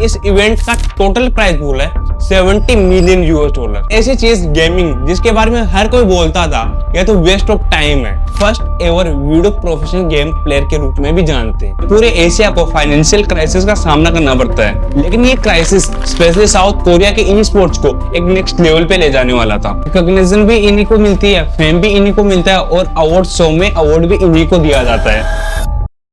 इस इवेंट का total price pool है $70 मिलियन। ऐसी चीज गेमिंग जिसके बारे में हर कोई बोलता था यह तो वेस्ट ऑफ टाइम है, first ever video professional game player के रूप में भी जानते हैं। पूरे एशिया को फाइनेंशियल क्राइसिस का सामना करना पड़ता है, लेकिन ये क्राइसिस स्पेशली साउथ कोरिया के ई स्पोर्ट्स को एक नेक्स्ट लेवल पे ले जाने वाला था। रिकॉग्निशन भी इन्हीं को मिलती है, फेम भी इन्हीं को मिलता है और अवार्ड शो में अवार्ड भी इन्हीं को दिया जाता है।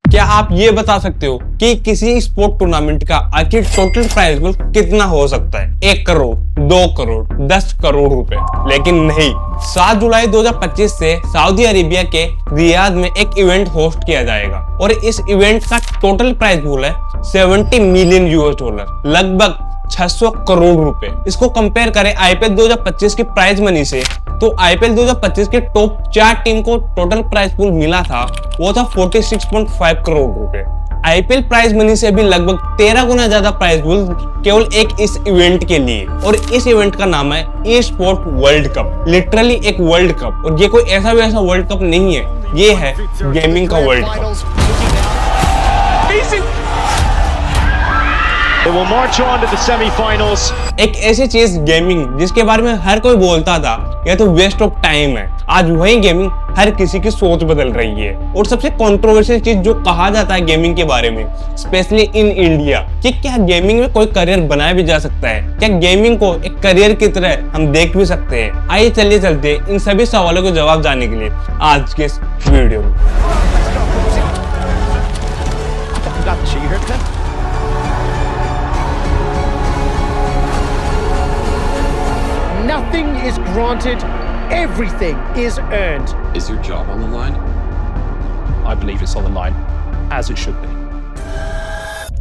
क्या आप ये बता सकते हो कि किसी स्पोर्ट टूर्नामेंट का आखिर टोटल प्राइज पूल कितना हो सकता है? 1 करोड़, 2 करोड़, 10 करोड़ रुपए? लेकिन नहीं। 7 जुलाई 2025 से सऊदी अरेबिया के रियाद में एक इवेंट होस्ट किया जाएगा और इस इवेंट का टोटल प्राइज पूल है $70 मिलियन, लगभग 600 करोड़ रुपए। इसको कंपेयर करें आईपीएल 2025 की प्राइज मनी से, तो आईपीएल 2025 के टॉप 4 टीम को टोटल प्राइज पूल मिला था वो था 46.5 करोड़ रुपए। आईपीएल प्राइज मनी से भी लगभग 13 गुना ज्यादा प्राइज पूल केवल एक इस इवेंट के लिए। और इस इवेंट का नाम है ई स्पोर्ट वर्ल्ड कप, लिटरली एक वर्ल्ड कप। और ये कोई ऐसा वैसा वर्ल्ड कप नहीं है, ये है गेमिंग का world cup. They will march on to the semi-finals. एक ऐसी चीज गेमिंग जिसके बारे में हर कोई बोलता था यह तो वेस्ट ऑफ टाइम है, आज वही गेमिंग हर किसी की सोच बदल रही है। और सबसे कंट्रोवर्शियल चीज जो कहा जाता है गेमिंग के बारे में, स्पेशली इन इंडिया, कि क्या गेमिंग में कोई करियर बनाया भी जा सकता है? क्या गेमिंग को एक करियर की तरह हम देख भी सकते हैं? आइए चलिए चलते इन सभी सवालों के जवाब जानने के लिए आज के इस वीडियो में। Nothing is granted, everything is earned. Is your job on the line? I believe it's on the line, as it should be.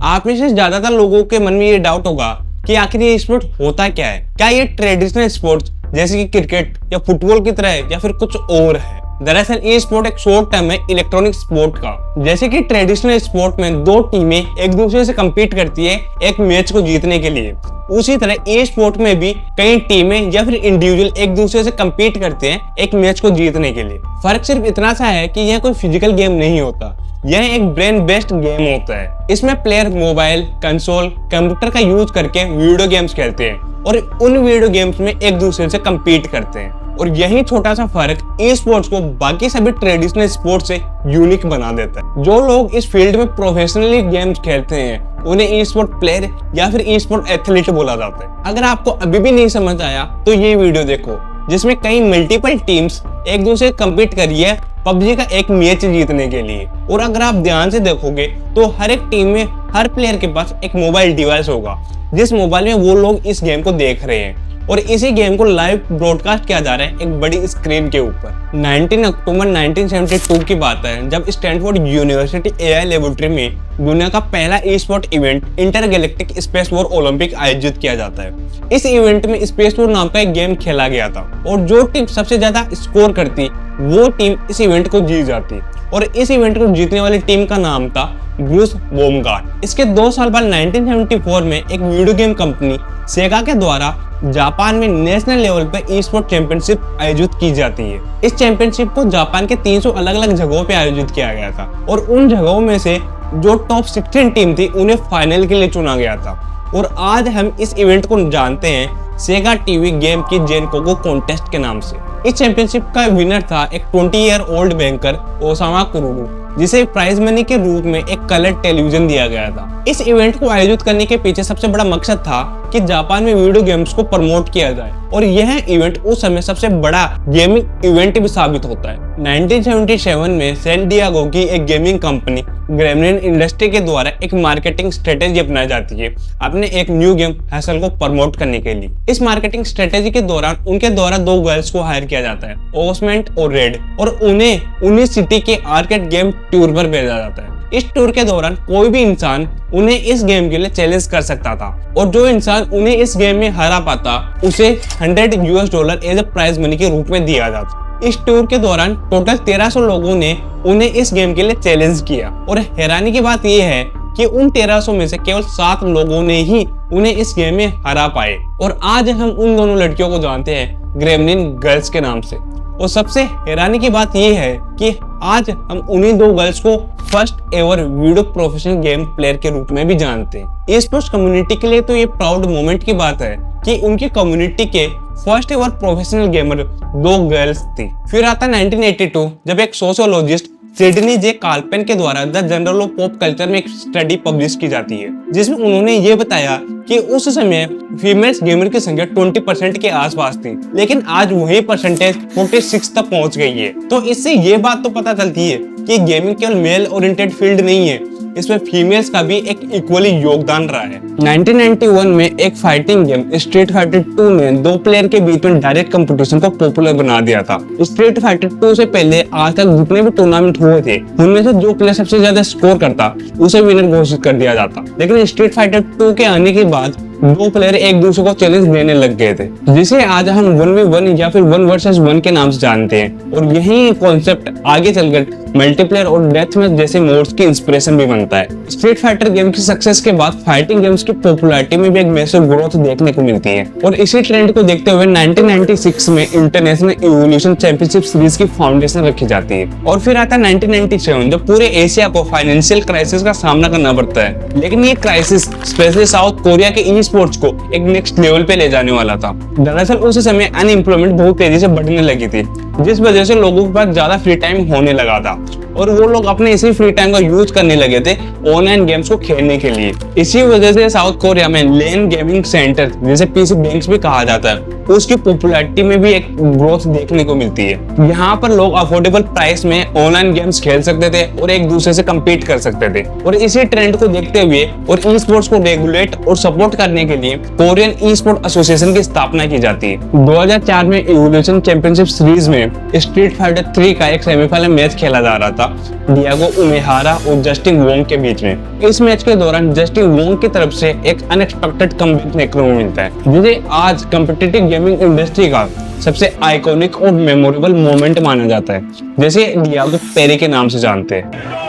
आप में से ज्यादातर लोगों के मन में ये डाउट होगा कि आखिर ये स्पोर्ट होता क्या है? क्या ये ट्रेडिशनल स्पोर्ट्स जैसे कि क्रिकेट या फुटबॉल की तरह है या फिर कुछ और है? दरअसल ई स्पोर्ट एक शॉर्ट टर्म है इलेक्ट्रॉनिक स्पोर्ट का। जैसे कि ट्रेडिशनल स्पोर्ट में 2 टीमें एक दूसरे से compete करती है एक मैच को जीतने के लिए, उसी तरह ई स्पोर्ट में भी कई टीमें या फिर इंडिविजुअल एक दूसरे से compete करते हैं एक मैच को जीतने के लिए। फर्क सिर्फ इतना सा है कि यह कोई फिजिकल गेम नहीं होता, यह एक ब्रेन बेस्ड गेम होता है। इसमें प्लेयर मोबाइल, कंसोल, कंप्यूटर का यूज करके वीडियो गेम्स खेलते हैं और उन वीडियो गेम्स में एक दूसरे से compete करते हैं। और यही छोटा सा फर्क ई स्पोर्ट्स को बाकी सभी ट्रेडिशनल स्पोर्ट्स से यूनिक बना देता है। जो लोग इस फील्ड में प्रोफेशनली गेम्स खेलते हैं उन्हें ई स्पोर्ट प्लेयर या फिर ई स्पोर्ट एथलीट बोला जाता है। अगर आपको अभी भी नहीं समझ आया तो ये वीडियो देखो, जिसमें कई मल्टीपल टीम्स एक दूसरे से कम्पीट कर रही है पबजी का एक मैच जीतने के लिए। और अगर आप ध्यान से देखोगे तो हर एक टीम में हर प्लेयर के पास एक मोबाइल डिवाइस होगा, जिस मोबाइल में वो लोग इस गेम को देख रहे हैं और इसी गेम को लाइव ब्रॉडकास्ट किया जा रहा है एक बड़ी स्क्रीन के ऊपर। 19 अक्टूबर 1972 की बात है जब स्टैनफोर्ड यूनिवर्सिटी एआई लेबोरेटरी में दुनिया का पहला e sport event intergalactic space war Olympic आयोजित किया जाता है। इस इवेंट में स्पेस वॉर नाम का एक गेम खेला गया था और जो टीम सबसे ज्यादा स्कोर करती वो टीम इस इवेंट को जीत जाती और इस इवेंट को जीतने वाली टीम का नाम था ब्रूस बोमगार्ड। इसके 2 साल बाद 1974 में एक वीडियो गेम कंपनी सेगा के द्वारा जापान में नेशनल लेवल पर ई स्पोर्ट चैंपियनशिप आयोजित की जाती है। इस चैंपियनशिप को जापान के 300 अलग अलग जगहों पे आयोजित किया गया था और उन जगहों में से जो टॉप 16 टीम थी उन्हें फाइनल के लिए चुना गया था। और आज हम इस इवेंट को जानते हैं सेगा टीवी गेम की जेनकोगो कॉन्टेस्ट के नाम से। इस चैंपियनशिप का विनर था एक 20 ईयर ओल्ड बैंकर ओसामा कुरुडू, जिसे प्राइज मनी के रूप में एक कलर टेलीविजन दिया गया था। इस इवेंट को आयोजित करने के पीछे सबसे बड़ा मकसद था कि जापान में वीडियो गेम्स को प्रमोट किया जाए और यह इवेंट उस समय सबसे बड़ा गेमिंग इवेंट भी साबित होता है। 1977 में सैन डिएगो की एक गेमिंग कंपनी ग्रेमलिन इंडस्ट्री के द्वारा एक मार्केटिंग स्ट्रेटेजी अपनाई जाती है अपने एक न्यू गेम हैसल को प्रमोट करने के लिए। इस मार्केटिंग स्ट्रेटेजी के दौरान उनके द्वारा 2 गर्ल्स को हायर किया जाता है, ओसमेंट और रेड, और उन्हें सिटी के आर्केड गेम टूर पर भेजा जाता है। इस टूर के दौरान कोई भी इंसान उन्हें इस गेम के लिए चैलेंज कर सकता था और जो इंसान उन्हें इस गेम में हरा पाता उसे $100 एज ए प्राइज मनी के रूप में दिया जाता। इस टूर के दौरान टोटल 1300 लोगों ने उन्हें इस गेम के लिए चैलेंज किया और हैरानी की बात यह है कि उन 1300 में से केवल 7 लोगों ने ही उन्हें इस गेम में हरा पाए। और आज हम उन दोनों लड़कियों को जानते हैं ग्रेमलिन गर्ल्स के नाम से। और सबसे हैरानी की बात यह है कि आज हम उन्हीं दो गर्ल्स को first ever video professional game player के रूप में भी जानते हैं। स्पोर्ट्स कम्युनिटी के लिए तो ये प्राउड मोमेंट की बात है कि उनकी कम्युनिटी के फर्स्ट एवर प्रोफेशनल गेमर दो गर्ल्स थी। फिर आता 1982 जब एक सोशियोलॉजिस्ट सिडनी जे कार्पेन के द्वारा the journal of pop culture में एक स्टडी पब्लिश की जाती है, जिसमें उन्होंने ये बताया कि उस समय फीमेल्स गेमर की संख्या 20% के आसपास थी, लेकिन आज वही परसेंटेज 46 तक पहुंच गई है। तो इससे ये बात तो पता चलती है कि गेमिंग केवल मेल ओरिएंटेड फील्ड नहीं है, इसमें फीमेल्स का भी एक इक्वली योगदान रहा है। 1991 में एक फाइटिंग गेम स्ट्रीट फाइटर 2 ने दो प्लेयर के बीच में डायरेक्ट कंपटीशन को पॉपुलर बना दिया था। स्ट्रीट फाइटर 2 से पहले आज तक जितने भी टूर्नामेंट हुए थे, उनमें से जो प्लेयर सबसे ज्यादा स्कोर करता उसे विनर घोषित कर दिया जाता। लेकिन स्ट्रीट फाइटर 2 के आने के बाद दो प्लेयर एक दूसरे को चैलेंज देने लग गए थे, जिसे आज हम 1v1 या फिर 1 वर्सेस 1 के नाम से जानते हैं। और यही कॉन्सेप्ट आगे चलकर मल्टीप्लेयर और डेथ मैच जैसे मोड्स की इंस्पिरेशन भी बनता है। स्ट्रीट फाइटर गेम की सक्सेस के बाद फाइटिंग गेम्स की पॉपुलैरिटी में भी एक मैसिव ग्रोथ देखने को मिलती है। और इसी ट्रेंड को देखते हुए 1996 में इंटरनेशनल इवोल्यूशन चैंपियनशिप सीरीज की फाउंडेशन रखी जाती है। और फिर आता है 1997 जब पूरे एशिया को फाइनेंशियल क्राइसिस का सामना करना पड़ता है। लेकिन ये क्राइसिस स्पेशली साउथ कोरिया के ई स्पोर्ट्स को एक नेक्स्ट लेवल पे ले जाने वाला था। दरअसल उस समय अनएम्प्लॉयमेंट बहुत तेजी से बढ़ने लगी थी, जिस वजह से लोगों के पास ज्यादा फ्री टाइम होने लगा था और वो लोग अपने इसी फ्री टाइम का यूज करने लगे थे ऑनलाइन गेम्स को खेलने के लिए। इसी वजह से साउथ कोरिया में लेन गेमिंग सेंटर, जिसे पीसी बैंक्स भी कहा जाता है, उसकी पॉपुलैरिटी में भी एक ग्रोथ देखने को मिलती है। यहाँ पर लोग अफोर्डेबल प्राइस में ऑनलाइन गेम्स खेल सकते थे और एक दूसरे से कम्पीट कर सकते थे। और इसी ट्रेंड को देखते हुए और ई स्पोर्ट्स को रेगुलेट और सपोर्ट करने के लिए कोरियन ई स्पोर्ट एसोसिएशन की स्थापना की जाती है। 2004 में इवोल्यूशन चैंपियनशिप सीरीज में स्ट्रीट फाइटर 3 का एक सेमीफाइनल मैच खेला जा रहा था डियागो उमेहारा और जस्टिन वोंग के बीच में। इस मैच के दौरान जस्टिन वोंग की तरफ से एक अनएक्सपेक्टेड कमबैक देखने को मिलता है, जिसे आज कॉम्पिटिटिव गेमिंग इंडस्ट्री का सबसे आइकॉनिक और मेमोरेबल मोमेंट माना जाता है, जैसे डियागो पेरी के नाम से जानते हैं।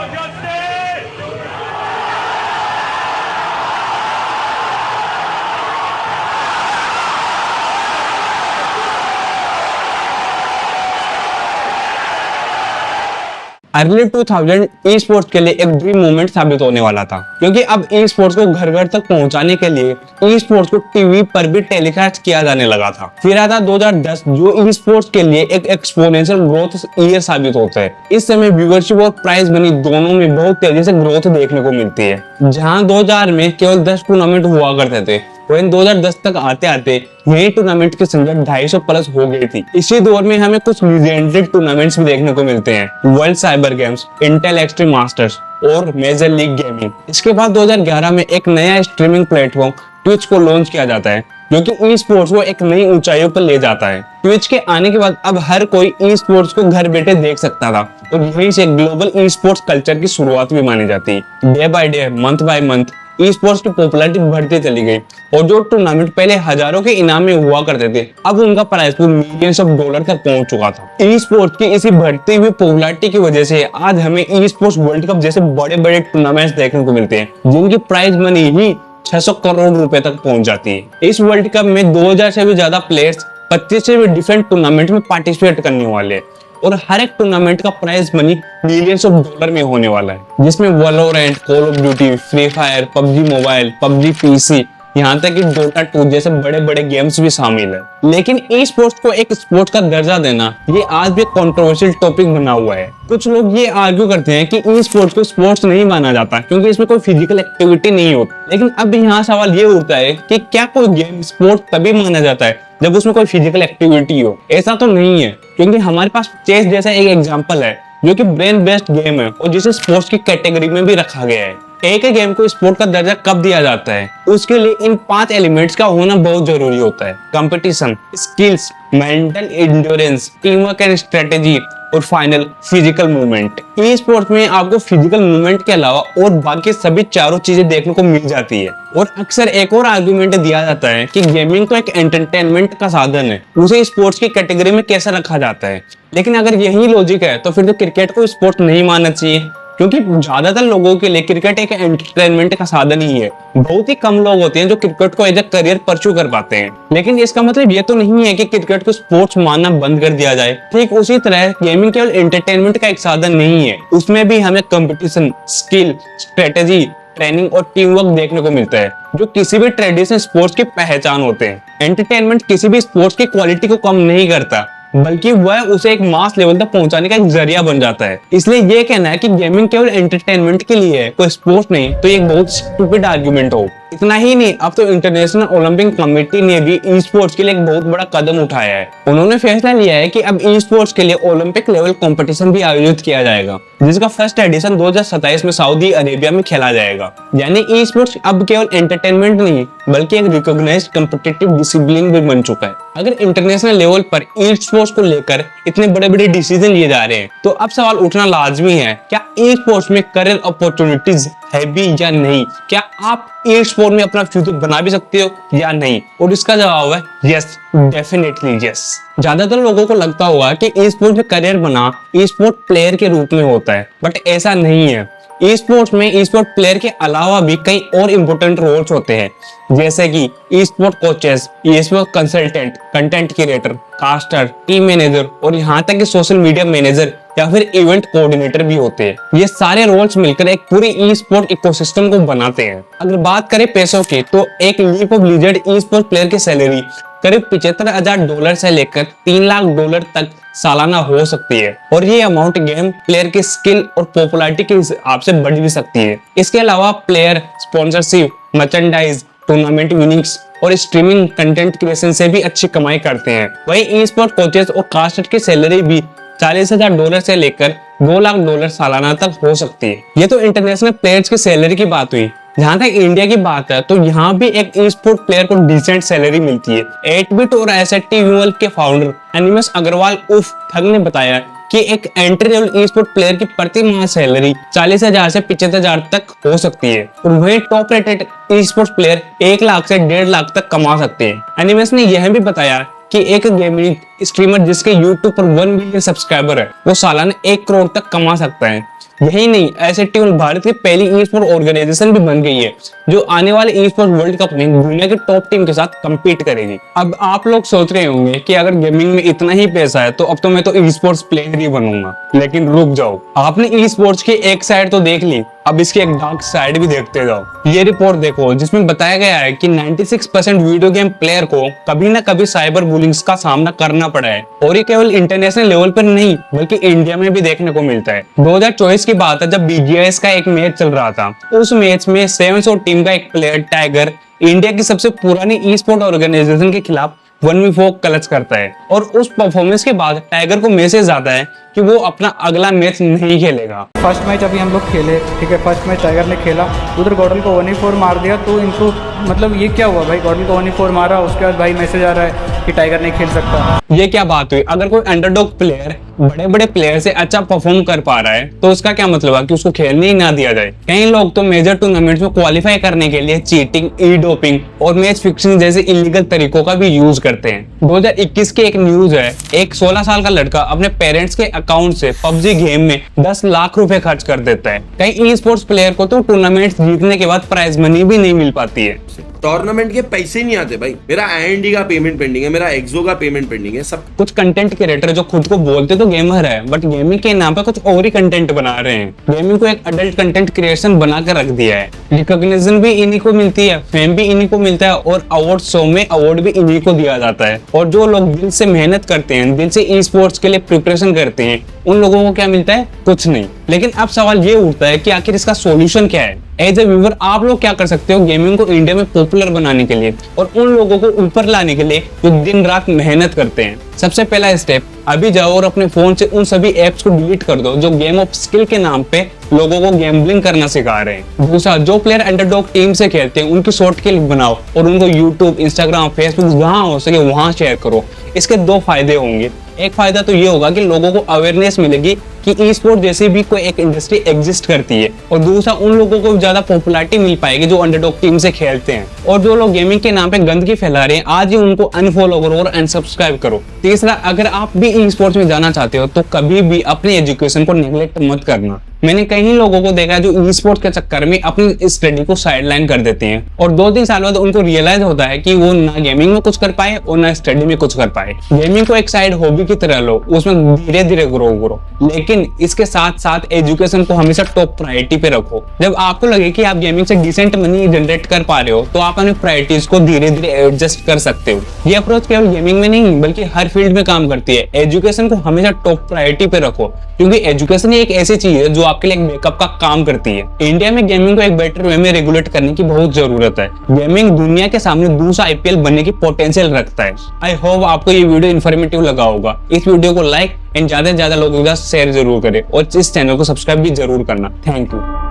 अर्ली 2000 ई स्पोर्ट्स के लिए एक ड्रीम मूवमेंट साबित होने वाला था, क्योंकि अब ई स्पोर्ट्स को घर घर तक पहुंचाने के लिए ई स्पोर्ट्स को टीवी पर भी टेलीकास्ट किया जाने लगा था। फिर आता 2010 जो ई स्पोर्ट्स के लिए एक एक्सपोनेंशियल ग्रोथ ईयर साबित होता है। इस समय व्यूअरशिप और प्राइस मनी दोनों में बहुत तेजी से ग्रोथ देखने को मिलती है। जहां 2000 में केवल 10 टूर्नामेंट हुआ करते थे, वहीं 2010 तक आते आते यही टूर्नामेंट की संख्या 250 प्लस हो गई थी। इसी दौर में हमें कुछ लीजेंडरी टूर्नामेंट्स भी देखने को मिलते हैं, world cyber games, Intel extreme masters और मेजर लीग गेमिंग। इसके बाद 2011 में एक नया स्ट्रीमिंग प्लेटफॉर्म ट्विच को लॉन्च किया जाता है, जो कि ई स्पोर्ट्स को एक नई ऊंचाइयों पर ले जाता है। ट्विच के आने के बाद अब हर कोई ई स्पोर्ट्स को घर बैठे देख सकता था और यहीं से ग्लोबल ई स्पोर्ट्स कल्चर की शुरुआत भी मानी जाती है। Day by day, month by month e sports की पॉपुलैरिटी बढ़ती चली गई और जो टूर्नामेंट पहले हजारों के इनाम में हुआ करते थे, अब उनका price pool millions of dollar तक पहुंच चुका था। ई स्पोर्ट्स की इसी बढ़ती हुई पॉपुलैरिटी की वजह से आज हमें ई स्पोर्ट्स वर्ल्ड कप जैसे बड़े बड़े टूर्नामेंट्स देखने को मिलते हैं, जिनकी प्राइस मनी ही 600 करोड़ रुपए तक पहुंच जाती है। इस वर्ल्ड कप में 2000 से भी ज्यादा प्लेयर्स 25 से भी डिफरेंट टूर्नामेंट में पार्टिसिपेट करने वाले हैं और हर एक टूर्नामेंट का price money millions of dollar में होने वाला है, जिसमें Valorant, call of duty, free fire, PUBG mobile, PUBG PC, यहाँ तक कि डोटा 2 जैसे बड़े बड़े गेम्स भी शामिल है। लेकिन ई स्पोर्ट्स को एक स्पोर्ट्स का दर्जा देना ये आज भी कंट्रोवर्शियल टॉपिक बना हुआ है। कुछ लोग ये आर्ग्यू करते हैं कि ई स्पोर्ट्स को स्पोर्ट्स नहीं माना जाता क्योंकि इसमें कोई फिजिकल एक्टिविटी नहीं होती। लेकिन अब यहाँ सवाल ये उठता है कि क्या कोई गेम स्पोर्ट्स तभी माना जाता है जब उसमें कोई फिजिकल एक्टिविटी हो? ऐसा तो नहीं है, क्योंकि हमारे पास चेस जैसा एक एग्जांपल है जो कि ब्रेन बेस्ड गेम है और जिसे स्पोर्ट्स की कैटेगरी में भी रखा गया है। एक गेम को स्पोर्ट का दर्जा कब दिया जाता है? उसके लिए इन 5 एलिमेंट्स का होना बहुत जरूरी होता है: competition, skills, mental endurance, team work and strategy और final physical movement. E sports में आपको फिजिकल मूवमेंट के अलावा और बाकी सभी चारों चीजें देखने को मिल जाती है। और अक्सर एक और आर्गुमेंट दिया जाता है कि गेमिंग तो एक एंटरटेनमेंट का साधन है, उसे स्पोर्ट्स की कैटेगरी में कैसे रखा जाता है। लेकिन अगर यही लॉजिक है तो फिर तो क्रिकेट को स्पोर्ट्स नहीं मानना चाहिए, क्योंकि ज्यादातर लोगों के लिए क्रिकेट एक एंटरटेनमेंट का साधन ही है। बहुत ही कम लोग होते हैं जो क्रिकेट को एज ए करियर परस्यू कर पाते हैं। लेकिन इसका मतलब ये तो नहीं है कि क्रिकेट को स्पोर्ट्स मानना बंद कर दिया जाए। ठीक उसी तरह गेमिंग केवल एंटरटेनमेंट का एक साधन नहीं है, उसमें भी हमें कंपटीशन, स्किल, स्ट्रेटेजी, ट्रेनिंग और टीम वर्क देखने को मिलता है, जो किसी भी ट्रेडिशनल स्पोर्ट्स की पहचान होते हैं। एंटरटेनमेंट किसी भी स्पोर्ट्स की क्वालिटी को कम नहीं करता, बल्कि वह उसे एक मास लेवल तक पहुंचाने का एक जरिया बन जाता है। इसलिए ये कहना है कि गेमिंग केवल एंटरटेनमेंट के लिए है, कोई स्पोर्ट्स नहीं, तो ये एक बहुत स्टूपिड आर्गुमेंट हो। इतना ही नहीं, अब तो इंटरनेशनल ओलंपिक कमेटी ने भी ई स्पोर्ट्स के लिए एक बहुत बड़ा कदम उठाया है। उन्होंने फैसला लिया है कि अब ई स्पोर्ट्स के लिए ओलंपिक लेवल कंपटीशन भी आयोजित किया जाएगा, जिसका फर्स्ट एडिशन 2027 में सऊदी अरेबिया में खेला जाएगा। यानी ई स्पोर्ट्स अब केवल एंटरटेनमेंट नहीं, बल्कि एक रिकॉग्नाइज्ड कॉम्पिटिटिव डिसिप्लिन भी बन चुका है। अगर इंटरनेशनल लेवल पर ई स्पोर्ट्स को लेकर इतने बड़े बड़े डिसीजन लिए जा रहे हैं, तो अब सवाल उठना लाजमी है, क्या ई स्पोर्ट्स में करियर अपॉर्चुनिटीज है भी या नहीं? क्या आप ई स्पोर्ट में अपना फ्यूचर बना भी सकते हो या नहीं? और इसका जवाब है यस, डेफिनेटली यस। ज्यादातर लोगों को लगता होगा कि ई स्पोर्ट में करियर बना ई स्पोर्ट प्लेयर के रूप में होता है, बट ऐसा नहीं है। ई स्पोर्ट्स में ई स्पोर्ट प्लेयर के अलावा भी कई और इम्पोर्टेंट रोल्स होते हैं, जैसे कि e sport coaches, e sport consultant, content creator, caster, team manager और यहाँ तक कि सोशल मीडिया मैनेजर या फिर इवेंट कोऑर्डिनेटर भी होते हैं। ये सारे रोल्स मिलकर एक पूरी ई स्पोर्ट इकोसिस्टम को बनाते हैं। अगर बात करें पैसों की, तो एक league of legend E sport player की सैलरी करीब $75,000 से लेकर $3 लाख तक सालाना हो सकती है, और ये अमाउंट गेम प्लेयर की स्किल और पॉपुलैरिटी के हिसाब से बढ़ भी सकती है। इसके अलावा player sponsorship, merchandise, tournament winnings और स्ट्रीमिंग कंटेंट क्रिएशन से भी अच्छी कमाई करते हैं। वही ई स्पोर्ट कोचेस और कास्टर की सैलरी भी $40,000 से लेकर $2 लाख सालाना तक हो सकती है। ये तो इंटरनेशनल प्लेयर्स की सैलरी की बात हुई। जहाँ तक इंडिया की बात है, तो यहाँ भी एक ई स्पोर्ट प्लेयर को डिसेंट सैलरी मिलती है। 8-बिट और एसएटी व्यूअल के फाउंडर एनिमस अग्रवाल उफ ठग ने बताया कि एक एंट्री लेवल ई स्पोर्ट प्लेयर की प्रति माह सैलरी 40,000 से 75,000 तक हो सकती है, और वही टॉप रेटेड ई स्पोर्ट प्लेयर 1 लाख से 1.5 लाख तक कमा सकते हैं। एनिमस ने यह भी बताया कि एक गेमिंग स्ट्रीमर जिसके YouTube पर 1 मिलियन सब्सक्राइबर है, वो सालाना 1 करोड़ तक कमा सकता है। यही नहीं, एसएटी भारत की पहली ई स्पोर्ट ऑर्गेनाइजेशन भी बन गई है, जो आने वाले ई स्पोर्ट वर्ल्ड कप में दुनिया की टॉप टीम के साथ कम्पीट करेगी। अब आप लोग सोच रहे होंगे कि अगर गेमिंग में इतना ही पैसा है, तो अब तो मैं तो ई स्पोर्ट्स प्लेयर ही बनूंगा। लेकिन रुक जाओ, आपने ई स्पोर्ट्स की एक साइड तो देख ली, अब इसकी एक डार्क साइड भी देखते जाओ। ये रिपोर्ट देखो, जिसमें बताया गया है कि 96% वीडियो गेम प्लेयर को कभी ना कभी साइबर बुलिंग का सामना करना पड़ा है, और ये केवल इंटरनेशनल लेवल पर नहीं, बल्कि इंडिया में भी देखने को मिलता है। 2024 की बात है, जब BGS का एक मैच चल रहा था। उस मैच में 700 टीम का एक प्लेयर टाइगर इंडिया की सबसे पुरानी ई स्पोर्ट ऑर्गेनाइजेशन के खिलाफ 1v4 क्लच करता है, और उस परफॉर्मेंस के बाद टाइगर को मैसेज आता है कि वो अपना अगला मैच नहीं खेलेगा। फर्स्ट मैच अभी हम लोग खेले, ठीक है, फर्स्ट मैच टाइगर ने खेला, उधर गॉडल को 1v4 मार दिया। तो इनको मतलब ये क्या हुआ भाई, गॉडल को 1v4 मारा, उसके बाद भाई मैसेज आ रहा है कि टाइगर नहीं खेल सकता। ये क्या बात हुई? अगर कोई अंडरडॉग प्लेयर बड़े बड़े प्लेयर से अच्छा परफॉर्म कर पा रहा है, तो उसका क्या मतलब है कि उसको खेलने ही ना दिया जाए? कई लोग तो मेजर टूर्नामेंट्स में क्वालिफाई करने के लिए चीटिंग, ई डोपिंग और मैच फिक्सिंग जैसे इलीगल तरीकों का भी यूज करते हैं। 2021 की एक न्यूज है, एक 16 साल का लड़का अपने पेरेंट्स के अकाउंट से PUBG गेम में 10 लाख रुपए खर्च कर देता है। कई ई स्पोर्ट्स प्लेयर को तो टूर्नामेंट जीतने के बाद प्राइज मनी भी नहीं मिल पाती है। टूर्नामेंट के पैसे नहीं आते भाई। मेरा IND का पेमेंट पेंडिंग है, मेरा एक्सो का पेमेंट पेंडिंग है, सब। कुछ कंटेंट क्रिएटर जो खुद को बोलते तो गेमर है, बट गेमिंग के नाम पे कुछ और ही कंटेंट बना रहे हैं। गेमिंग को एक अडल्ट कंटेंट क्रिएशन बना कर रख दिया है। रिकॉग्निशन भी इन्हीं को मिलती है, फेम भी इन्हीं को मिलता है, और अवार्ड शो में अवार्ड भी इन्हीं को दिया जाता है। और जो लोग दिल से मेहनत करते हैं, दिल से ई स्पोर्ट्स के लिए प्रिपरेशन करते हैं, उन लोगों को क्या मिलता है? कुछ नहीं। लेकिन अब सवाल ये उठता है कि आखिर इसका सॉल्यूशन क्या है? एज ए व्यूअर आप लोग क्या कर सकते हो गेमिंग को इंडिया में पॉपुलर बनाने के लिए, और उन लोगों को ऊपर लाने के लिए जो दिन रात मेहनत करते हैं? सबसे पहला स्टेप, अभी जाओ और अपने फोन से उन सभी एप्स को डिलीट कर दो जो गेम ऑफ स्किल के नाम पे लोगों को गैम्बलिंग करना सिखा रहे हैं। दूसरा, जो प्लेयर अंडरडॉग टीम से खेलते हैं उनकी शॉर्ट क्लिप बनाओ और उनको यूट्यूब, इंस्टाग्राम, फेसबुक जहां हो सके वहां शेयर करो। इसके 2 फायदे होंगे। एक फायदा तो ये होगा कि लोगों को अवेयरनेस मिलेगी कि ई स्पोर्ट जैसी भी कोई एक इंडस्ट्री एग्जिस्ट करती है, और दूसरा, उन लोगों को ज्यादा पॉपुलैरिटी मिल पाएगी जो अंडरडॉग टीम से खेलते हैं। और जो लोग गेमिंग के नाम पे गंदगी फैला रहे हैं, आज ही उनको अनफॉलो करो और अनसब्सक्राइब करो। तीसरा, अगर आप भी ई स्पोर्ट्स में जाना चाहते हो तो कभी भी अपनी एजुकेशन को नेग्लेक्ट मत करना। मैंने कई लोगों को देखा है जो ई स्पोर्ट्स के चक्कर में अपनी स्टडी को साइडलाइन कर देते हैं और 2-3 साल बाद उनको रियलाइज होता है कि वो ना गेमिंग में कुछ कर पाए और ना स्टडी में कुछ कर पाए। गेमिंग को एक साइड हॉबी की तरह लो, उसमें धीरे धीरे ग्रो करो, लेकिन इसके साथ साथ एजुकेशन को हमेशा टॉप प्रायोरिटी पे रखो। जब आपको लगे कि आप गेमिंग से डिसेंट मनी जनरेट कर पा रहे हो तो आप अपनी प्रायोरिटीज को धीरे धीरे एडजस्ट कर सकते हो। ये अप्रोच केवल गेमिंग में नहीं बल्कि हर फील्ड में काम करती है। एजुकेशन को हमेशा टॉप प्रायोरिटी पे रखो, क्योंकि एजुकेशन एक ऐसी चीज है जो आपके लिए एक बैकअप का काम करती है। इंडिया में गेमिंग को एक बेटर वे में रेगुलेट करने की बहुत जरूरत है। गेमिंग दुनिया के सामने दूसरा IPL बनने की पोटेंशियल रखता है। आई होप आपको ये वीडियो इन्फॉर्मेटिव लगा होगा। इस वीडियो को लाइक एंड ज्यादा से ज्यादा लोगों के साथ शेयर जरूर करें और इस चैनल को सब्सक्राइब भी जरूर करना। Thank you.